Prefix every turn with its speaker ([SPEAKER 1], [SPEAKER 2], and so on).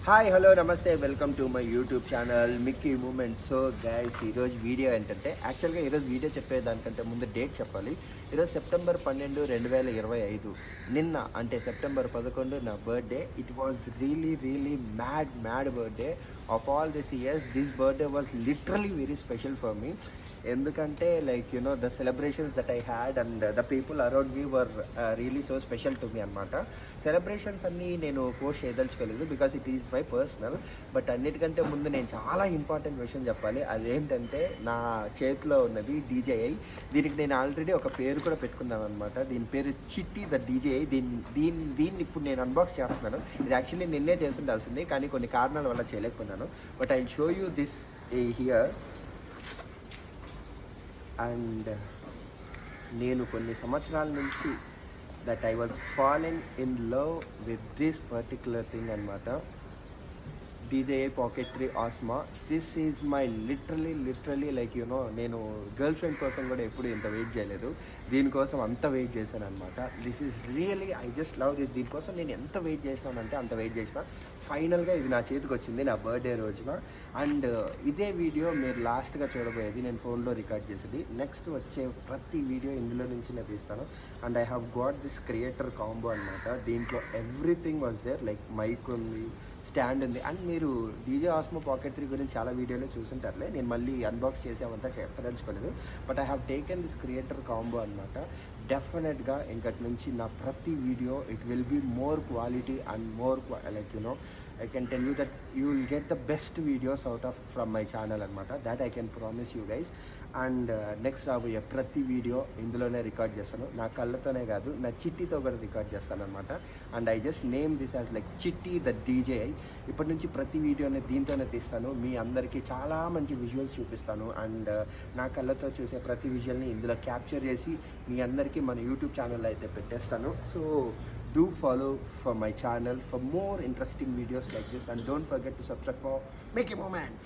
[SPEAKER 1] Hi hello నమస్తే welcome to my YouTube channel Mickey moment. So guys, ఈరోజు video ఏంటంటే, యాక్చువల్గా ఈరోజు వీడియో చెప్పేదానికంటే ముందు డేట్ చెప్పాలి. ఈరోజు సెప్టెంబర్ 12, 2025. నిన్న అంటే సెప్టెంబర్ 11 నా birthday. It was really mad birthday. Of all this years this birthday was literally very special for me. ఎందుకంటే like the celebrations that I had and the people around me were really so special to me అనమాట. Celebrations అన్నీ నేను post చేయదలుచుకోలేదు because it is my personal. But అన్నిటికంటే ముందు నేను చాలా important విషయం చెప్పాలి. అదేంటంటే, నా చేతిలో ఉన్నది DJI. దీనికి నేను ఆల్రెడీ ఒక పేరు కూడా పెట్టుకున్నాను అనమాట. దీని పేరు చిట్టి ద DJI. దీన్ని ఇప్పుడు నేను అన్బాక్స్ చేస్తున్నాను. ఇది యాక్చువల్లీ నిన్నే చేస్తుండాల్సింది, కానీ కొన్ని కారణాల వల్ల చేయలేకపోయినాను. But I show you this here. And నేను కొన్ని సంవత్సరాల నుంచి that I was following in love with this particular thing అనమాట. DJI Pocket 3 Osmo. This is my literally like నేను గర్ల్ ఫ్రెండ్ కోసం కూడా ఎప్పుడు ఇంత వెయిట్ చేయలేదు. దీనికోసం అంత వెయిట్ చేశాను అనమాట. This is really I just love this. దీనికోసం నేను ఎంత వెయిట్ చేసినానంటే అంత వెయిట్ చేసిన. ఫైనల్గా ఇది నా చేతికి వచ్చింది నా బర్త్డే రోజున. అండ్ ఇదే వీడియో మీరు లాస్ట్గా చూడబోయేది నేను ఫోన్లో రికార్డ్ చేసేది. నెక్స్ట్ వచ్చే ప్రతి వీడియో ఇందులో నుంచి నేను తీస్తాను. And I have got this creator combo అనమాట. దీంట్లో everything was there. Like mic ఉంది, స్టాండ్ ఉంది. అండ్ మీరు DJI Osmo Pocket 3 గురించి చాలా వీడియోలో చూసుంటారులే. నేను మళ్ళీ అన్బాక్స్ చేసామంతా చెప్పదలుచుకోలేదు. But I have taken this creator combo అనమాట. డెఫినెట్గా ఇంకటి నుంచి నా ప్రతి video it will be more quality and more like I can tell you that you will get the best videos out of from my channel అనమాట. that I can promise you guys. And next రాబోయే ప్రతి video ఇందులోనే record చేస్తాను. నా కళ్ళతోనే కాదు, నా చిట్టితో కూడా రికార్డ్ చేస్తాను అనమాట. And I just name this as like చిట్టి ద DJI. ఇప్పటి నుంచి ప్రతి వీడియోని దీంతోనే తీస్తాను. మీ అందరికీ చాలా మంచి విజువల్స్ చూపిస్తాను. అండ్ నా కళ్ళతో చూసే ప్రతి విజువల్ని ఇందులో క్యాప్చర్ చేసి మీ అందరికీ మన యూట్యూబ్ ఛానల్లో అయితే పెట్టేస్తాను. So do follow for my channel for more interesting videos like this, and don't forget to subscribe for Mickey Moments.